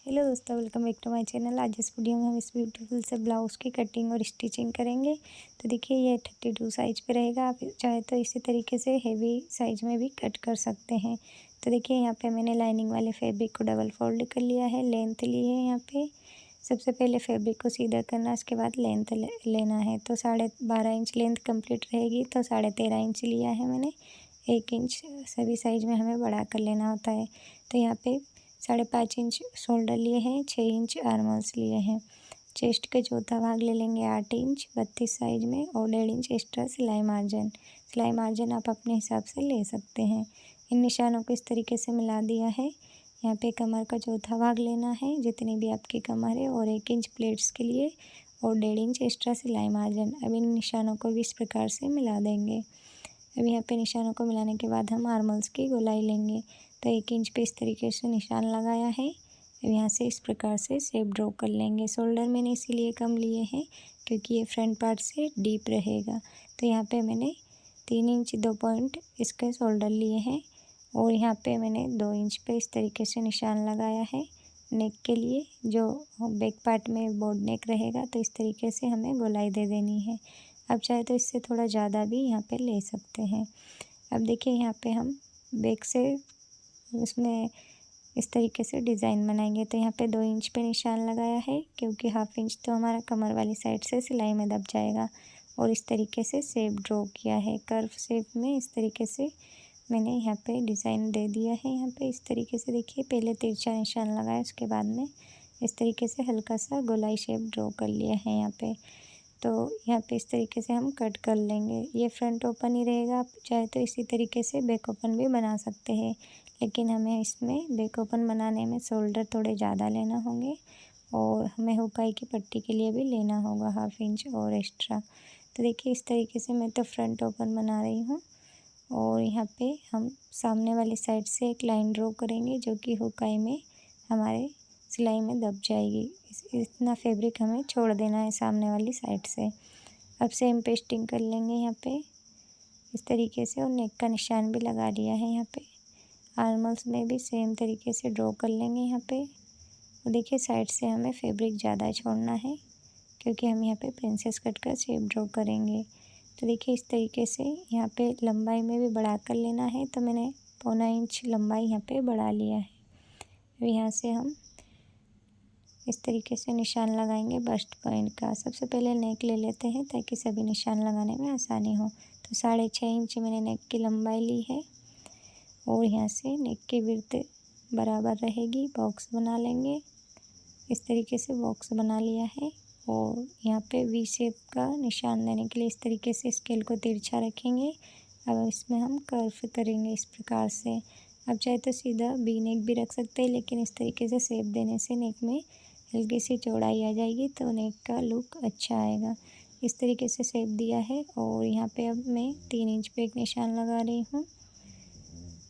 Hello दोस्तों, welcome back to my channel. आज इस वीडियो में हम इस ब्यूटीफुल से ब्लाउज़ की कटिंग और स्टिचिंग करेंगे। तो देखिए ये 32 साइज़ पे रहेगा। आप चाहे तो इसी तरीके से हेवी साइज़ में भी कट कर सकते हैं। तो देखिए यहाँ पे मैंने लाइनिंग वाले फैब्रिक को डबल फोल्ड कर लिया है, लेंथ ली है। यहाँ पे सबसे पहले फैब्रिक को सीधा करना है, उसके बाद लेंथ लेना है। तो 12.5 इंच लेंथ कंप्लीट रहेगी, तो 13.5 इंच लिया है मैंने। 1 इंच सभी साइज़ में हमें बढ़ा कर लेना होता है। तो यहाँ पे 5.5 इंच शोल्डर लिए हैं, 6 इंच आर्मल्स लिए हैं। चेस्ट का चौथा भाग ले लेंगे 8 इंच 32 साइज में, और 1.5 इंच एक्स्ट्रा सिलाई मार्जिन। सिलाई मार्जिन आप अपने हिसाब से ले सकते हैं। इन निशानों को इस तरीके से मिला दिया है। यहाँ पे कमर का चौथा भाग लेना है, जितनी भी आपकी कमर है, और 1 इंच प्लेट्स के लिए, और 1.5 इंच एक्स्ट्रा सिलाई मार्जिन। अब इन निशानों को भी इस प्रकार से मिला देंगे। अब यहाँ पे निशानों को मिलाने के बाद हम आर्मल्स की गोलाई लेंगे। तो 1 इंच पे इस तरीके से निशान लगाया है। अब यहाँ से इस प्रकार से शेप ड्रॉ कर लेंगे। शोल्डर मैंने इसीलिए कम लिए हैं क्योंकि ये फ्रंट पार्ट से डीप रहेगा। तो यहाँ पे मैंने 3 इंच 2 पॉइंट इसके शोल्डर लिए हैं, और यहाँ पे मैंने 2 इंच पे इस तरीके से निशान लगाया है। नेक के लिए जो बैक पार्ट में बोर्ड नेक रहेगा, तो इस तरीके से हमें गोलाई दे देनी है। अब चाहे तो इससे थोड़ा ज़्यादा भी यहाँ पे ले सकते हैं। अब देखिए यहाँ पे हम बैक से उसमें इस तरीके से डिज़ाइन बनाएंगे। तो यहाँ पे 2 इंच पे निशान लगाया है, क्योंकि 1/2 इंच तो हमारा कमर वाली साइड से सिलाई में दब जाएगा। और इस तरीके से शेप ड्रॉ किया है कर्व शेप में। इस तरीके से मैंने यहाँ पे डिज़ाइन दे दिया है। यहाँ पे इस तरीके से देखिए, पहले तिरछा निशान लगाया, उसके बाद में इस तरीके से हल्का सा गोलाई शेप ड्रॉ कर लिया है यहाँ पे। तो यहाँ पे इस तरीके से हम कट कर लेंगे। ये फ्रंट ओपन ही रहेगा। आप चाहे तो इसी तरीके से बैक ओपन भी बना सकते हैं, लेकिन हमें इसमें बैक ओपन बनाने में शोल्डर थोड़े ज़्यादा लेना होंगे, और हमें हुकाई की पट्टी के लिए भी लेना होगा 1/2 इंच और एक्स्ट्रा। तो देखिए इस तरीके से मैं तो फ्रंट ओपन बना रही हूँ, और यहाँ पे हम सामने वाली साइड से एक लाइन ड्रॉ करेंगे, जो कि हुकाई में हमारे सिलाई में दब जाएगी। इतना फैब्रिक हमें छोड़ देना है सामने वाली साइड से। अब सेम पेस्टिंग कर लेंगे यहाँ पे इस तरीके से, और नेक का निशान भी लगा लिया है। यहाँ पे आर्मल्स में भी सेम तरीके से ड्रॉ कर लेंगे यहाँ पे। और देखिए साइड से हमें फैब्रिक ज़्यादा छोड़ना है, क्योंकि हम यहाँ पे प्रिंसेस कट का शेप ड्रॉ करेंगे। तो देखिए इस तरीके से यहाँ पे लंबाई में भी बढ़ा कर लेना है। तो मैंने 1/4 इंच लंबाई यहाँ पे बढ़ा लिया है। अब यहाँ से हम इस तरीके से निशान लगाएंगे बस्ट पॉइंट का। सबसे पहले नेक ले लेते हैं, ताकि सभी निशान लगाने में आसानी हो। तो 6.5 इंच मैंने नेक की लंबाई ली है, और यहाँ से नेक की विड्थ बराबर रहेगी। बॉक्स बना लेंगे। इस तरीके से बॉक्स बना लिया है, और यहाँ पे वी शेप का निशान देने के लिए इस तरीके से स्केल को तिरछा रखेंगे। अब इसमें हम कर्व करेंगे इस प्रकार से। अब चाहे तो सीधा वी नेक भी रख सकते हैं, लेकिन इस तरीके से शेप देने से नेक में हल्की सी चौड़ाई आ जाएगी, तो नेक का लुक अच्छा आएगा। इस तरीके से शेप दिया है, और यहाँ पे अब मैं 3 इंच पे एक निशान लगा रही हूँ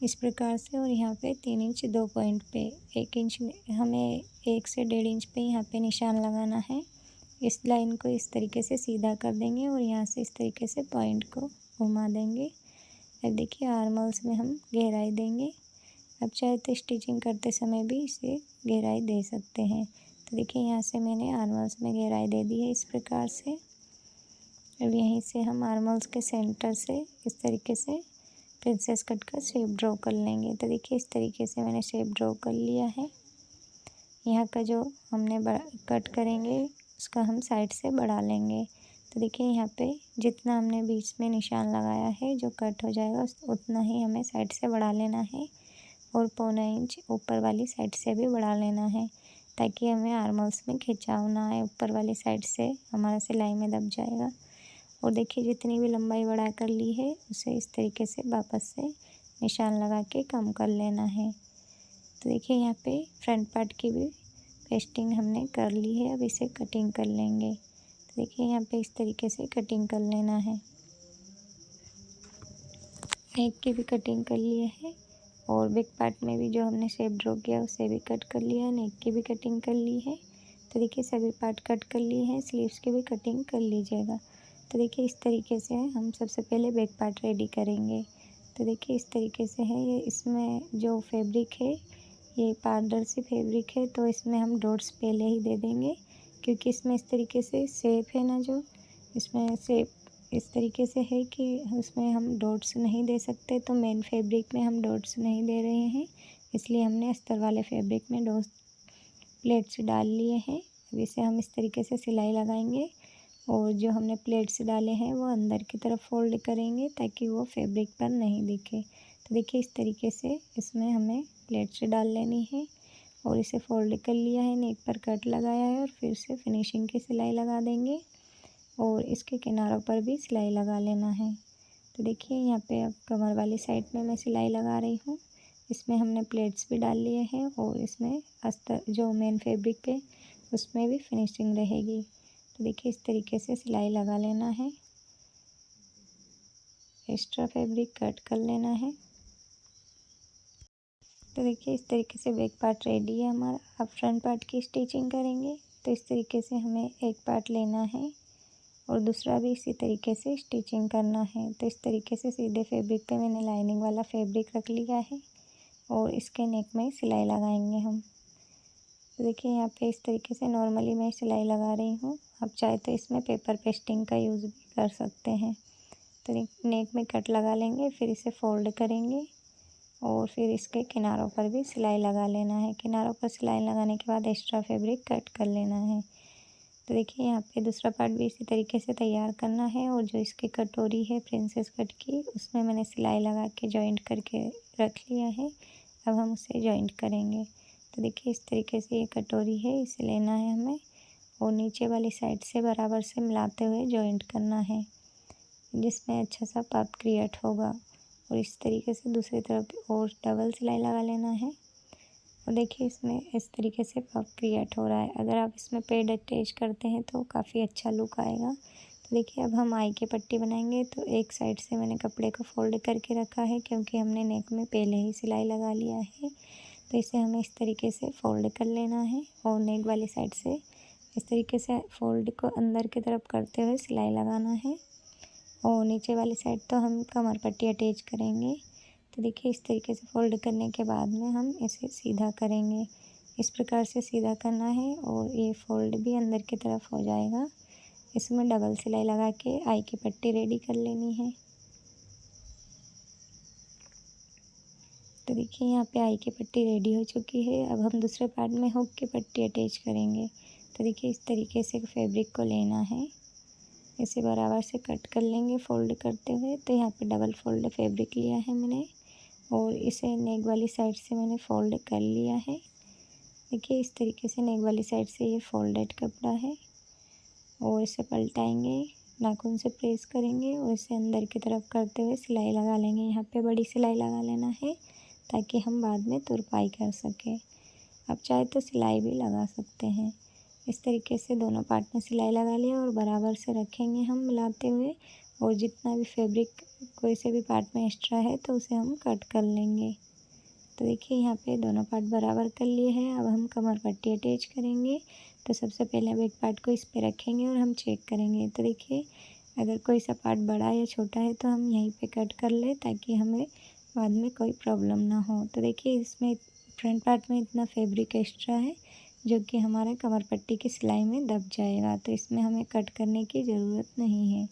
इस प्रकार से, और यहाँ पे 3 इंच 2 पॉइंट पे 1 इंच हमें 1 से 1.5 इंच पे यहाँ पे निशान लगाना है। इस लाइन को इस तरीके से सीधा कर देंगे, और यहाँ से इस तरीके से पॉइंट को घुमा देंगे। अब देखिए आर्मल्स में हम गहराई देंगे। अब चाहे तो स्टिचिंग करते समय भी इसे गहराई दे सकते हैं। तो देखिए यहाँ से मैंने आर्मल्स में गहराई दे दी है इस प्रकार से। अब यहीं से हम आर्मल्स के सेंटर से इस तरीके से प्रिंसेस कट का शेप ड्रॉ कर लेंगे। तो देखिए इस तरीके से मैंने शेप ड्रॉ कर लिया है। यहाँ का जो हमने कट करेंगे, उसका हम साइड से बढ़ा लेंगे। तो देखिए यहाँ पे जितना हमने बीच में निशान लगाया है, जो कट हो जाएगा उतना ही हमें साइड से बढ़ा लेना है, और 1/4 इंच ऊपर वाली साइड से भी बढ़ा लेना है, ताकि हमें आर्मल्स में खिंचाव ना आए। ऊपर वाली साइड से हमारा सिलाई में दब जाएगा। और देखिए जितनी भी लंबाई बढ़ा कर ली है, उसे इस तरीके से वापस से निशान लगा के कम कर लेना है। तो देखिए यहाँ पे फ्रंट पार्ट की भी पेस्टिंग हमने कर ली है। अब इसे कटिंग कर लेंगे। तो देखिए यहाँ पे इस तरीके से कटिंग कर लेना है। नेक की भी कटिंग कर लिए है, और बैक पार्ट में भी जो हमने शेप ड्रॉ किया उसे भी कट कर लिया है। नेक की भी कटिंग कर ली है। तो देखिए सभी पार्ट कट कर लिए हैं। स्लीव्स की भी कटिंग कर लीजिएगा। तो देखिए इस तरीके से हम सबसे पहले बैक पार्ट रेडी करेंगे। तो देखिए इस तरीके से है ये। इसमें जो फैब्रिक है ये पारदर्शी फैब्रिक है तो इसमें हम डॉट्स पहले ही दे देंगे, क्योंकि इसमें इस तरीके से शेप है ना, जो इसमें शेप इस तरीके से है कि उसमें हम डॉट्स नहीं दे सकते। तो मेन फैब्रिक में हम डॉट्स नहीं दे रहे हैं, इसलिए हमने अस्तर वाले फैब्रिक में डॉट्स प्लेट्स डाल लिए हैं। अब इसे हम इस तरीके से सिलाई लगाएंगे और जो हमने प्लेट्स डाले हैं वो अंदर की तरफ फोल्ड करेंगे ताकि वो फैब्रिक पर नहीं दिखे। तो देखिए इस तरीके से इसमें हमें प्लेट्स डाल लेनी है और इसे फोल्ड कर लिया है, नेक पर कट लगाया है और फिर से फिनिशिंग की सिलाई लगा देंगे और इसके किनारों पर भी सिलाई लगा लेना है। तो देखिए यहाँ पे अब कमर वाली साइड में मैं सिलाई लगा रही हूँ। इसमें हमने प्लेट्स भी डाल लिए हैं और इसमें अस्तर जो मेन फैब्रिक पे उसमें भी फिनिशिंग रहेगी। तो देखिए इस तरीके से सिलाई लगा लेना है, एक्स्ट्रा फैब्रिक कट कर लेना है। तो देखिए इस तरीके से बैक पार्ट रेडी है हमारा। अब फ्रंट पार्ट की स्टिचिंग करेंगे। तो इस तरीके से हमें एक पार्ट लेना है और दूसरा भी इसी तरीके से स्टिचिंग करना है। तो इस तरीके से सीधे फैब्रिक पे मैंने लाइनिंग वाला फैब्रिक रख लिया है और इसके नेक में सिलाई लगाएंगे हम। तो देखिए यहाँ पे इस तरीके से नॉर्मली मैं सिलाई लगा रही हूँ। आप चाहे तो इसमें पेपर पेस्टिंग का यूज़ भी कर सकते हैं। तो नेक में कट लगा लेंगे, फिर इसे फोल्ड करेंगे और फिर इसके किनारों पर भी सिलाई लगा लेना है। किनारों पर सिलाई लगाने के बाद एक्स्ट्रा फैब्रिक कट कर लेना है। तो देखिए यहाँ पे दूसरा पार्ट भी इसी तरीके से तैयार करना है और जो इसकी कटोरी है प्रिंसेस कट की, उसमें मैंने सिलाई लगा के जॉइंट करके रख लिया है। अब हम उसे जॉइंट करेंगे। तो देखिए इस तरीके से ये कटोरी है, इसे लेना है हमें और नीचे वाली साइड से बराबर से मिलाते हुए जॉइंट करना है, जिसमें अच्छा सा पफ क्रिएट होगा। और इस तरीके से दूसरी तरफ और डबल सिलाई लगा लेना है और देखिए इसमें इस तरीके से पफ क्रिएट हो रहा है। अगर आप इसमें पेड अटैच करते हैं तो काफ़ी अच्छा लुक आएगा। तो देखिए अब हम आई की पट्टी बनाएंगे। तो एक साइड से मैंने कपड़े को फोल्ड करके रखा है, क्योंकि हमने नेक में पहले ही सिलाई लगा लिया है। तो इसे हमें इस तरीके से फोल्ड कर लेना है और नेक वाली साइड से इस तरीके से फोल्ड को अंदर की तरफ करते हुए सिलाई लगाना है और नीचे वाली साइड तो हम कमर पट्टी अटैच करेंगे। तो देखिए इस तरीके से फोल्ड करने के बाद में हम इसे सीधा करेंगे। इस प्रकार से सीधा करना है और ये फोल्ड भी अंदर की तरफ हो जाएगा। इसमें डबल सिलाई लगा के आई की पट्टी रेडी कर लेनी है। तो देखिए यहाँ पे आई की पट्टी रेडी हो चुकी है। अब हम दूसरे पार्ट में हुक की पट्टी अटैच करेंगे। तो देखिए इस तरीके से फैब्रिक को लेना है, इसे बराबर से कट कर लेंगे फोल्ड करते हुए। तो यहाँ पे डबल फोल्ड फैब्रिक लिया है मैंने और इसे नेक वाली साइड से मैंने फोल्ड कर लिया है। देखिए इस तरीके से नेक वाली साइड से ये फोल्डेड कपड़ा है और इसे पलटाएंगे, नाखून से प्रेस करेंगे और इसे अंदर की तरफ करते हुए सिलाई लगा लेंगे। यहाँ पे बड़ी सिलाई लगा लेना है ताकि हम बाद में तुरपाई कर सकें। आप चाहे तो सिलाई भी लगा सकते हैं। इस तरीके से दोनों पार्ट में सिलाई लगा लिया और बराबर से रखेंगे हम मिलाते हुए, और जितना भी फैब्रिक कोई से भी पार्ट में एक्स्ट्रा है तो उसे हम कट कर लेंगे। तो देखिए यहाँ पे दोनों पार्ट बराबर कर लिए हैं। अब हम कमर पट्टी अटैच करेंगे। तो सबसे पहले बैक पार्ट को इस पे रखेंगे और हम चेक करेंगे। तो देखिए अगर कोई सा पार्ट बड़ा या छोटा है तो हम यहीं पे कट कर ले, ताकि हमें बाद में कोई प्रॉब्लम ना हो। तो देखिए इसमें फ्रंट पार्ट में इतना फैब्रिक एक्स्ट्रा है जो कि हमारे कमर पट्टी की सिलाई में दब जाएगा, तो इसमें हमें कट करने की ज़रूरत नहीं है।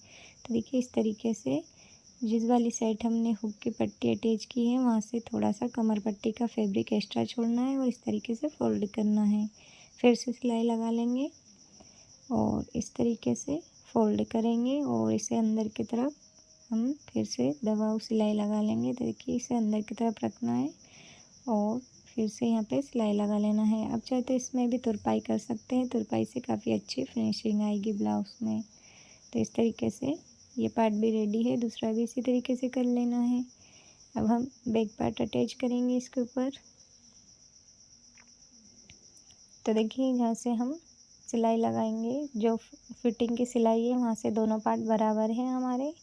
तो देखिए इस तरीके से जिस वाली साइड हमने हुक की पट्टी अटैच की है वहाँ से थोड़ा सा कमर पट्टी का फैब्रिक एक्स्ट्रा छोड़ना है और इस तरीके से फोल्ड करना है। फिर से सिलाई लगा लेंगे और इस तरीके से फोल्ड करेंगे और इसे अंदर की तरफ हम फिर से दबाव सिलाई लगा लेंगे। तो देखिए इसे अंदर की तरफ रखना है और फिर से यहाँ पे सिलाई लगा लेना है। अब चाहे तो इसमें भी तुरपाई कर सकते हैं, तुरपाई से काफ़ी अच्छी फिनिशिंग आएगी ब्लाउज़ में। तो इस तरीके से ये पार्ट भी रेडी है, दूसरा भी इसी तरीके से कर लेना है। अब हम बैक पार्ट अटैच करेंगे इसके ऊपर। तो देखिए यहाँ से हम सिलाई लगाएंगे, जो फिटिंग की सिलाई है वहाँ से दोनों पार्ट बराबर हैं हमारे,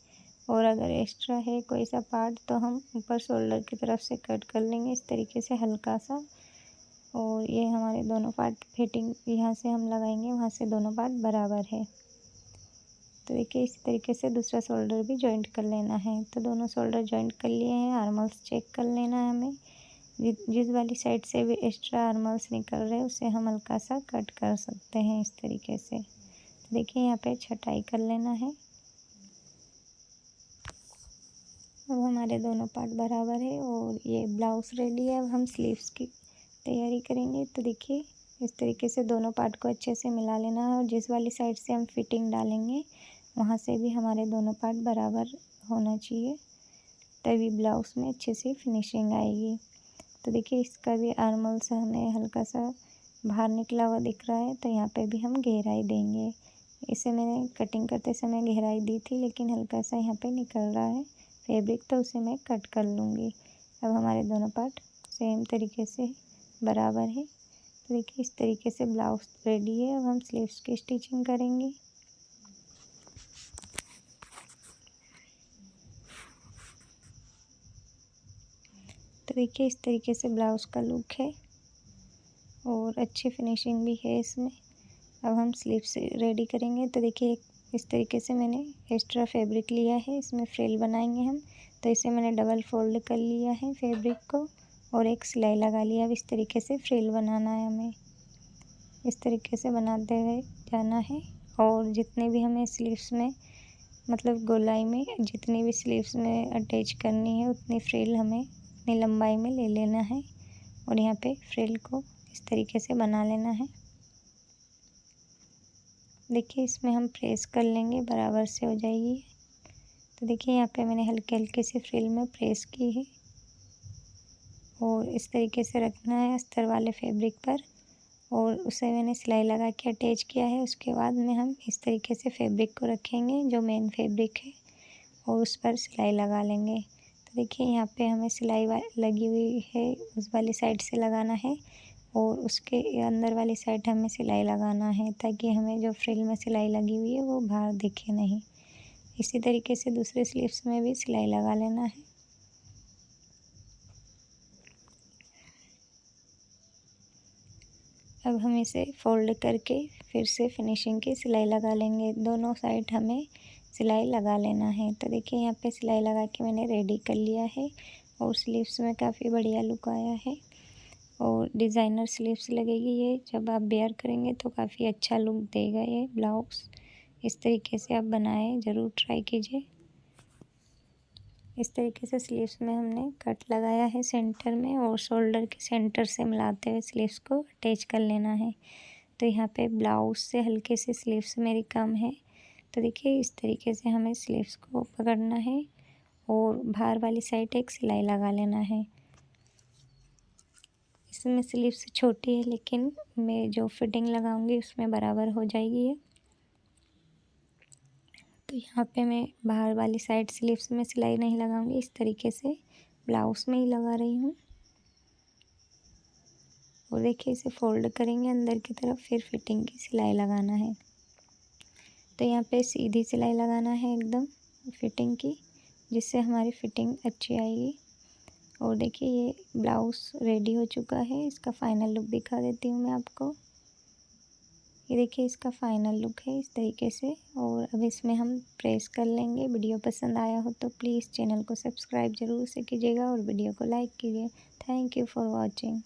और अगर एक्स्ट्रा है कोई सा पार्ट तो हम ऊपर शोल्डर की तरफ से कट कर लेंगे इस तरीके से हल्का सा। और ये हमारे दोनों पार्ट फिटिंग यहाँ से हम लगाएंगे, वहाँ से दोनों पार्ट बराबर है। तो देखिए इस तरीके से दूसरा शोल्डर भी जॉइंट कर लेना है। तो दोनों शोल्डर जॉइंट कर लिए हैं। आर्मल्स चेक कर लेना है हमें। जिस वाली साइड से भी एक्स्ट्रा आर्मल्स निकल रहे हैं उसे हम हल्का सा कट कर सकते हैं इस तरीके से। तो देखिए यहाँ पे छटाई कर लेना है। अब हमारे दोनों पार्ट बराबर है और ये ब्लाउज़ रेडी है। अब हम स्लीव्स की तैयारी करेंगे। तो देखिए इस तरीके से दोनों पार्ट को अच्छे से मिला लेना है और जिस वाली साइड से हम फिटिंग डालेंगे वहाँ से भी हमारे दोनों पार्ट बराबर होना चाहिए, तभी ब्लाउज़ में अच्छे से फिनिशिंग आएगी। तो देखिए इसका भी आर्मल से हमें हल्का सा बाहर निकला हुआ दिख रहा है, तो यहाँ पे भी हम गहराई देंगे। इसे मैंने कटिंग करते समय गहराई दी थी, लेकिन हल्का सा यहाँ पे निकल रहा है फैब्रिक, तो उसे मैं कट कर लूँगी। अब हमारे दोनों पार्ट सेम तरीके से बराबर है। तो देखिए इस तरीके से ब्लाउज़ रेडी है। अब हम स्लीव्स की स्टिचिंग करेंगे। तो देखिए इस तरीके से ब्लाउज़ का लुक है और अच्छी फिनिशिंग भी है इसमें। अब हम स्लीव्स रेडी करेंगे। तो देखिए इस तरीके से मैंने एक्स्ट्रा फैब्रिक लिया है, इसमें फ्रिल बनाएंगे हम। तो इसे मैंने डबल फोल्ड कर लिया है फैब्रिक को और एक सिलाई लगा लिया। अब इस तरीके से फ्रिल बनाना है हमें, इस तरीके से बनाते हुए जाना है। और जितने भी हमें स्लीव्स में मतलब गोलाई में जितनी भी स्लीव्स में अटैच करनी है उतनी फ्रिल हमें इतनी लंबाई में ले लेना है और यहाँ पे फ्रिल को इस तरीके से बना लेना है। देखिए इसमें हम प्रेस कर लेंगे, बराबर से हो जाएगी। तो देखिए यहाँ पे मैंने हल्के हल्के से फ्रिल में प्रेस की है और इस तरीके से रखना है अस्तर वाले फैब्रिक पर और उसे मैंने सिलाई लगा के अटैच किया है। उसके बाद में हम इस तरीके से फैब्रिक को रखेंगे जो मेन फैब्रिक है और उस पर सिलाई लगा लेंगे। तो देखिए यहाँ पे हमें सिलाई लगी हुई है, उस वाली साइड से लगाना है और उसके अंदर वाली साइड हमें सिलाई लगाना है, ताकि हमें जो फ्रिल में सिलाई लगी हुई है वो बाहर दिखे नहीं। इसी तरीके से दूसरे स्लीव्स में भी सिलाई लगा लेना है। अब हम इसे फोल्ड करके फिर से फिनिशिंग की सिलाई लगा लेंगे। दोनों साइड हमें सिलाई लगा लेना है। तो देखिए यहाँ पे सिलाई लगा के मैंने रेडी कर लिया है और स्लीव्स में काफ़ी बढ़िया लुक आया है और डिज़ाइनर स्लीव्स लगेगी ये। जब आप वेयर करेंगे तो काफ़ी अच्छा लुक देगा ये ब्लाउज़। इस तरीके से आप बनाएं, ज़रूर ट्राई कीजिए। इस तरीके से स्लीव्स में हमने कट लगाया है सेंटर में और शोल्डर के सेंटर से मिलाते हुए स्लीव्स को अटैच कर लेना है। तो यहाँ पे ब्लाउज़ से हल्के से स्लीव्स मेरी कम है। तो देखिए इस तरीके से हमें स्लीव्स को पकड़ना है और बाहर वाली साइड एक सिलाई लगा लेना है। इसमें स्लीव्स छोटी है लेकिन मैं जो फिटिंग लगाऊंगी उसमें बराबर हो जाएगी ये। तो यहाँ पे मैं बाहर वाली साइड स्लीव्स में सिलाई नहीं लगाऊंगी, इस तरीके से ब्लाउज़ में ही लगा रही हूँ। और देखिए इसे फोल्ड करेंगे अंदर की तरफ, फिर फिटिंग की सिलाई लगाना है। तो यहाँ पे सीधी सिलाई लगाना है एकदम फिटिंग की, जिससे हमारी फिटिंग अच्छी आएगी। और देखिए ये ब्लाउज़ रेडी हो चुका है। इसका फाइनल लुक दिखा देती हूँ मैं आपको। ये देखिए इसका फाइनल लुक है इस तरीके से। और अब इसमें हम प्रेस कर लेंगे। वीडियो पसंद आया हो तो प्लीज़ चैनल को सब्सक्राइब ज़रूर से कीजिएगा और वीडियो को लाइक कीजिए। Thank you for watching.